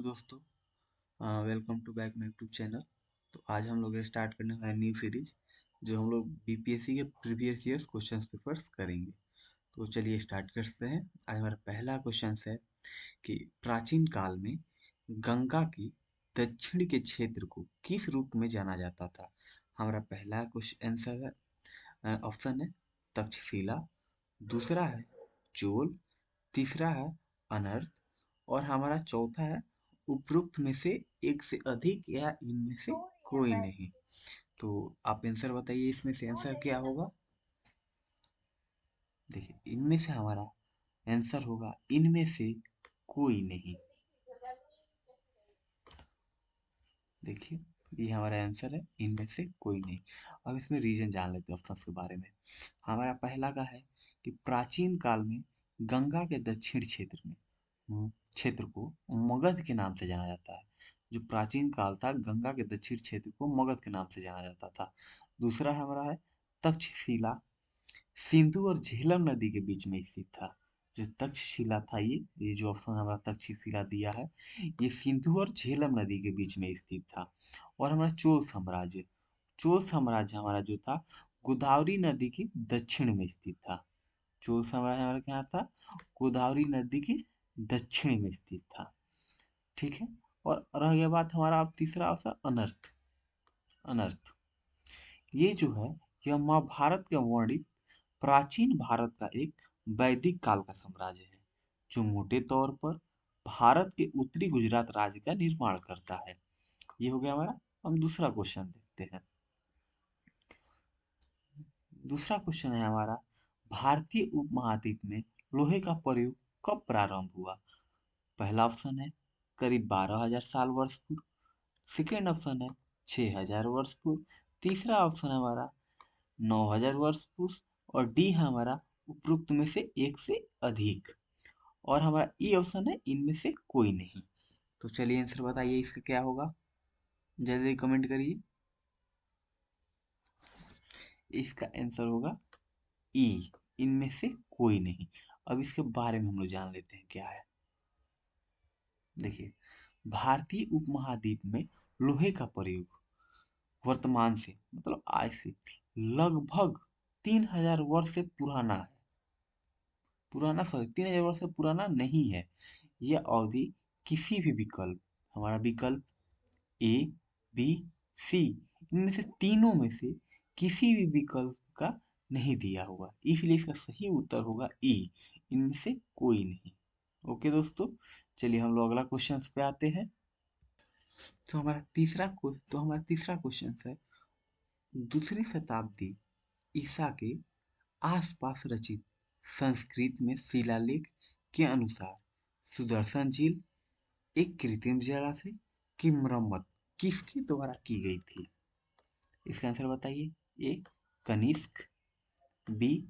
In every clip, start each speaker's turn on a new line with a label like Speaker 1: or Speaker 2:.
Speaker 1: दोस्तों, welcome to back my YouTube channel. तो आज हम लोग स्टार्ट करने वाले न्यू सीरीज जो हम लोग बीपीएससी के प्रीवियस ईयर्स क्वेश्चन पेपर्स करेंगे। तो चलिए स्टार्ट करते हैं। आज हमारा पहला क्वेश्चन है कि प्राचीन काल में गंगा की दक्षिण के क्षेत्र को किस रूप में जाना जाता था। हमारा पहला क्वेश्चन आंसर है, ऑप्शन है तक्षशिला, दूसरा है चोल, तीसरा है अनर्थ और हमारा चौथा है उपरोक्त में से एक से अधिक या इनमें से कोई नहीं। तो आप आंसर बताइए, इसमें से आंसर क्या होगा। देखिए, इनमें से हमारा आंसर होगा इनमें से कोई नहीं। देखिए, ये हमारा आंसर है इनमें से कोई नहीं। अब इसमें रीजन जान लेते हैं ऑप्शन के बारे में। हमारा पहला का है कि प्राचीन काल में गंगा के दक्षिण क्षेत्र में क्षेत्र को मगध के नाम से जाना जाता है। जो प्राचीन काल था, गंगा के दक्षिण क्षेत्र को मगध के नाम से जाना जाता था। दूसरा हमारा है तक्षशिला, सिंधु और झेलम नदी के बीच में स्थित था। जो तक्षशिला था, ये जो ऑप्शन हमारा तक्षशिला दिया है, ये सिंधु और झेलम नदी के बीच में स्थित था। और हमारा चोल साम्राज्य हमारा जो था, गोदावरी नदी की दक्षिण में स्थित था। चोल साम्राज्य हमारा क्या था, गोदावरी नदी के दक्षिण में स्थित था। ठीक है। और रह गया बात हमारा अब तीसरा ऑप्शन अनर्थ। अनर्थ ये जो है, यह महाभारत के वर्णित प्राचीन भारत का एक वैदिक काल का साम्राज्य है, जो मोटे तौर पर भारत के उत्तरी गुजरात राज्य का निर्माण करता है। ये हो गया हमारा। हम दूसरा क्वेश्चन देखते हैं। दूसरा क्वेश्चन है हमारा, भारतीय उपमहाद्वीप में लोहे का प्रयोग कब प्रारंभ हुआ। पहला ऑप्शन है करीब 12,000 साल वर्ष पूर्व, सेकेंड ऑप्शन है 6,000 वर्ष पूर्व, तीसरा ऑप्शन है हमारा 9,000 वर्ष पूर्व और डी है हमारा उपरोक्त में से एक से अधिक। और हमारा ई ऑप्शन है इनमें से कोई नहीं। तो चलिए आंसर बताइए, इसका क्या होगा, जल्दी कमेंट करिए। इसका आंसर होगा ई, इनमें से कोई नहीं। अब इसके बारे में हम लोग जान लेते हैं क्या है। देखिए, भारतीय उपमहाद्वीप में लोहे का प्रयोग वर्तमान से मतलब आज से लगभग 3,000 वर्ष से पुराना है। पुराना सॉरी 3,000 वर्ष से पुराना नहीं है। यह अवधि किसी भी विकल्प, हमारा विकल्प ए, बी, सी, इनमें से तीनों में से किसी भी विकल्प का नहीं दिया हुआ, इसलिए इसका सही उत्तर होगा ई, इनमें से कोई नहीं। ओके दोस्तों, चलिए हम लोग अगला क्वेश्चन पे आते हैं। तो हमारा तीसरा क्वेश्चन है, दूसरी शताब्दी ईसा के आसपास रचित संस्कृत में शिलालेख के अनुसार सुदर्शन झील एक कृत्रिम जलाशय की मरम्मत किसके द्वारा की गई थी। इसका आंसर बताइए। ए कनिष्क, बी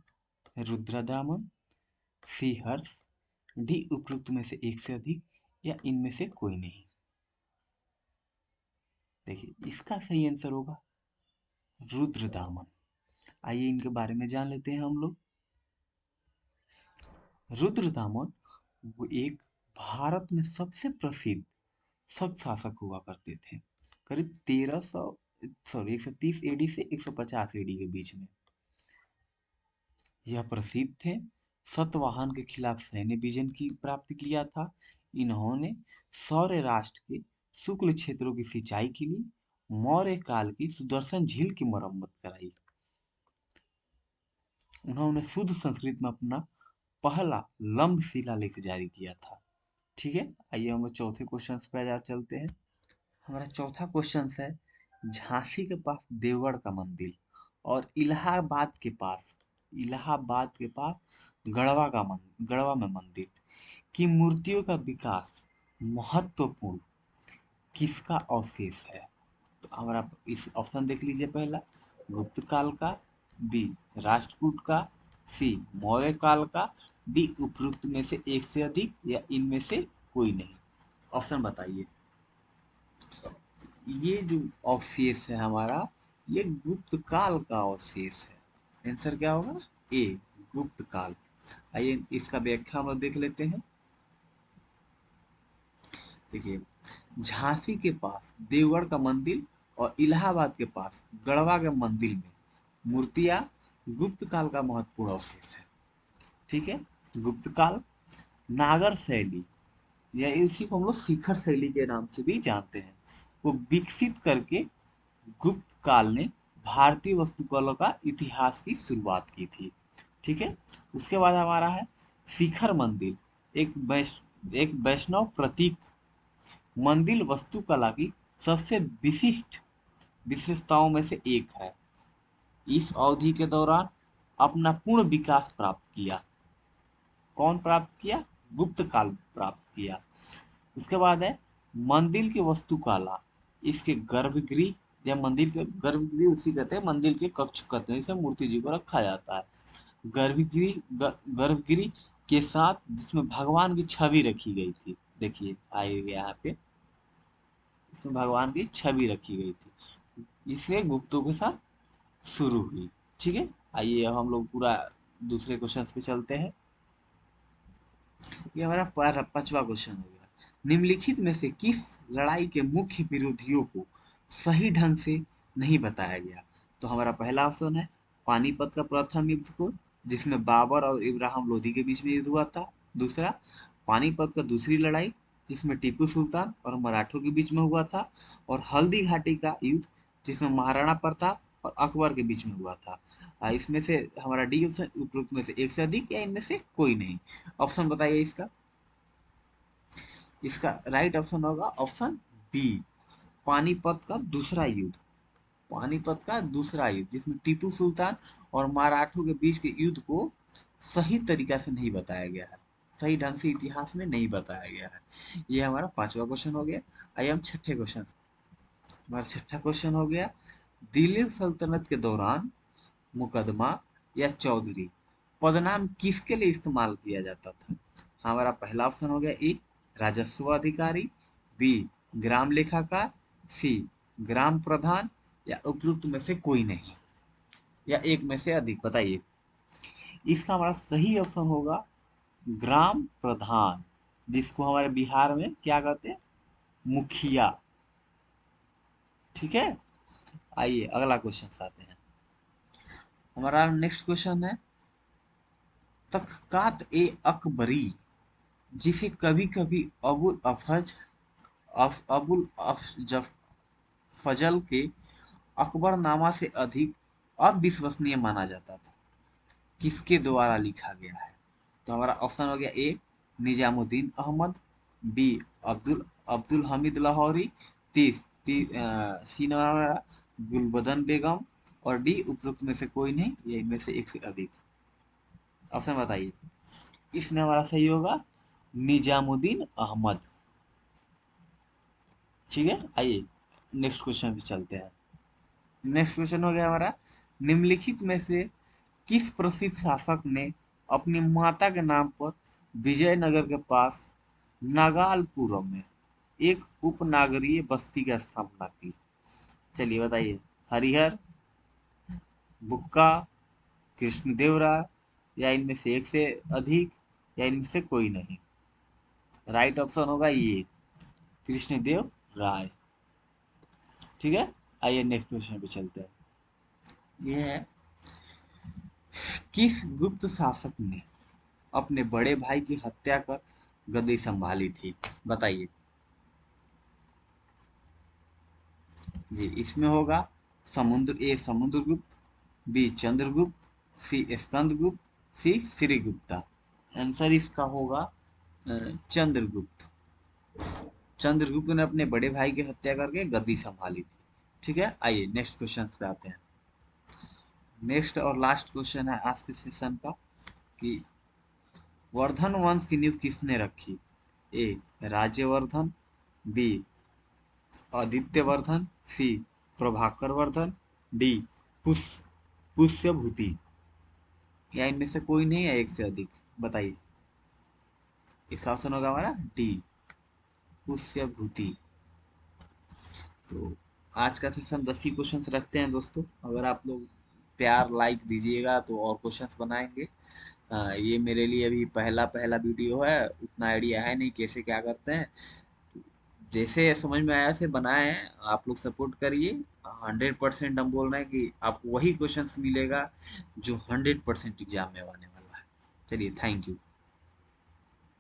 Speaker 1: रुद्रदामन, सी हर्ष, डी उपरोक्त में से एक से अधिक या इनमें से कोई नहीं। देखिए, इसका सही आंसर होगा रुद्रदामन। आइए इनके बारे में जान लेते हैं हम लोग। रुद्रदामन वो एक भारत में सबसे प्रसिद्ध शक शासक हुआ करते थे। करीब 130 एडी से 150 एडी के बीच में यह प्रसिद्ध थे। सतवाहन के खिलाफ सैन्य विजय की प्राप्त किया था। इन्होंने सौर्य राष्ट्र के शुक्ल क्षेत्रों की सिंचाई के लिए मौर्य काल की सुदर्शन झील की मरम्मत कराई। उन्होंने शुद्ध संस्कृत में अपना पहला लंब शिलालेख जारी किया था। ठीक है, आइए हम लोग चौथे क्वेश्चन पे चलते हैं। हमारा चौथा क्वेश्चन है, झांसी के पास देवगढ़ का मंदिर और इलाहाबाद के पास गढ़वा में मंदिर की मूर्तियों का विकास महत्वपूर्ण किसका अवशेष है। तो हमारा इस ऑप्शन देख लीजिए। पहला गुप्त काल का, बी राष्ट्रकूट का, सी मौर्य काल का, डी उपरोक्त में से एक से अधिक या इनमें से कोई नहीं। ऑप्शन बताइए। ये जो अवशेष है हमारा, ये गुप्त काल का अवशेष है। आंसर क्या होगा, ए गुप्त काल। आइए इसका व्याख्या हम लोग देख लेते हैं। देखिए, झांसी के पास देवगढ़ का मंदिर और इलाहाबाद के पास गढ़वा के मंदिर में मूर्तियां गुप्त काल का महत्वपूर्ण अवशेष है। ठीक है। गुप्त काल, नागर शैली, या इसी को हम लोग शिखर शैली के नाम से भी जानते हैं, वो विकसित करके गुप्त काल ने भारतीय वास्तुकला का इतिहास की शुरुआत की थी। ठीक है। उसके बाद हमारा है शिखर मंदिर, एक वैष्णव प्रतीक मंदिर वास्तुकला की सबसे विशिष्ट विशेषताओं में से एक है। इस अवधि के दौरान अपना पूर्ण विकास प्राप्त किया। कौन प्राप्त किया? गुप्त काल प्राप्त किया। उसके बाद है मंदिर की वास्तुकला, इसके गर्भगृह या मंदिर के गर्भगृह उसी कहते हैं, मंदिर के कक्ष कहते हैं, इसमें मूर्ति जी को रखा जाता है। गर्भगृह के साथ जिसमें भगवान की छवि रखी गई थी। देखिए आइए यहाँ पे, इसमें भगवान की छवि रखी गई थी। इसे गुप्तों के साथ शुरू हुई। ठीक है। आइए अब हम लोग पूरा दूसरे क्वेश्चन पे चलते हैं। ये हमारा पांचवा क्वेश्चन हो गया। निम्नलिखित में से किस लड़ाई के मुख्य विरोधियों को सही ढंग से नहीं बताया गया? तो हमारा पहला ऑप्शन है पानीपत का प्रथम युद्ध को, जिसमें बाबर और इब्राहिम लोधी के बीच में युद्ध हुआ था। दूसरा, पानीपत का दूसरी लड़ाई, जिसमें टीपू सुल्तान और मराठों के बीच में हुआ था। और हल्दी घाटी का युद्ध, जिसमें महाराणा प्रताप और अकबर के बीच में हुआ था। इसमें से हमारा डी ऑप्शन उपरोक्त में से एक से अधिक या इनमें से कोई नहीं। ऑप्शन बताइए इसका। इसका राइट ऑप्शन होगा ऑप्शन बी, पानीपत का दूसरा युद्ध। पानीपत का दूसरा युद्ध, जिसमें टीपू सुल्तान और मराठों के बीच के युद्ध को सही तरीका से नहीं बताया गया है, सही ढंग से इतिहास में नहीं बताया गया है। ये हमारा पांचवा क्वेश्चन हो गया। आइए हम छठे क्वेश्चन। हमारा छठा क्वेश्चन हो गया, दिल्ली सल्तनत के दौरान मुकदमा या चौधरी पदनाम किसके लिए इस्तेमाल किया जाता था? हमारा पहला ऑप्शन हो गया ए, राजस्व अधिकारी, बी, ग्राम लेखाकार, सी, ग्राम प्रधान, या उपयुक्त में से कोई नहीं, या एक में से अधिक। बताइए। इसका हमारा सही ऑप्शन होगा ग्राम प्रधान, जिसको हमारे बिहार में क्या कहते हैं? मुखिया। ठीक है। आइए अगला क्वेश्चन आते हैं। हमारा नेक्स्ट क्वेश्चन है तख्तात ए अकबरी, जिसे कभी कभी अबुल अफजल फजल के अकबरनामा से अधिक अविश्वसनीय माना जाता था, किसके द्वारा लिखा गया है? तो हमारा ऑप्शन हो गया ए, निजामुद्दीन अहमद, बी, अब्दुल अब्दुल हमीद लाहौरी, तीस सी हमारा गुलबदन बेगम, और डी उपरोक्त में से कोई नहीं, या इनमें से एक से अधिक। ऑप्शन बताइए। इसमें हमारा सही होगा निजामुद्दीन अहमद। ठीक है। आइए नेक्स्ट क्वेश्चन पे चलते हैं। नेक्स्ट क्वेश्चन हो गया हमारा, निम्नलिखित में से किस प्रसिद्ध शासक ने अपनी माता के नाम पर विजयनगर के पास नागालपुरम में एक उपनागरीय बस्ती की स्थापना की? चलिए बताइए। हरिहर, बुक्का, कृष्णदेवराय, या इनमें से एक से अधिक, या इनमें से कोई नहीं। राइट ऑप्शन होगा ये, कृष्णदेव राय। ठीक है। आइए नेक्स्ट क्वेश्चन पे चलते हैं। ये है, किस गुप्त शासक ने अपने बड़े भाई की हत्या कर गद्दी संभाली थी? बताइए। जी इसमें होगा समुद्रगुप्त, बी, चंद्रगुप्त, सी, स्कंदगुप्त, सी, श्रीगुप्ता। आंसर इसका होगा चंद्रगुप्त। चंद्रगुप्त ने अपने बड़े भाई की हत्या करके गद्दी संभाली थी। ठीक है। आइए नेक्स्ट क्वेश्चन पे आते हैं। नेक्स्ट और लास्ट क्वेश्चन है आज के सेशन का, कि वर्धन वंश की नींव किसने रखी? ए, राज्यवर्धन, बी, आदित्यवर्धन, सी, प्रभाकर वर्धन, डी, पुष्य पुष्यभूति, या इनमें से कोई नहीं है एक से अधिक। बताइए। इसका ऑप्शन होगा हमारा डी, पुष्यभूति। तो आज का सेशन 10 ही क्वेश्चंस रखते हैं दोस्तों। अगर आप लोग प्यार लाइक दीजिएगा तो और क्वेश्चंस बनाएंगे। ये मेरे लिए अभी पहला पहला वीडियो है, उतना आइडिया है नहीं कैसे क्या करते हैं। जैसे समझ में आया ऐसे बनाए हैं, आप लोग सपोर्ट करिए। 100% हम बोल रहे हैं कि आपको वही क्वेश्चंस मिलेगा जो 100% एग्जाम में आने वाला है। चलिए, थैंक यू।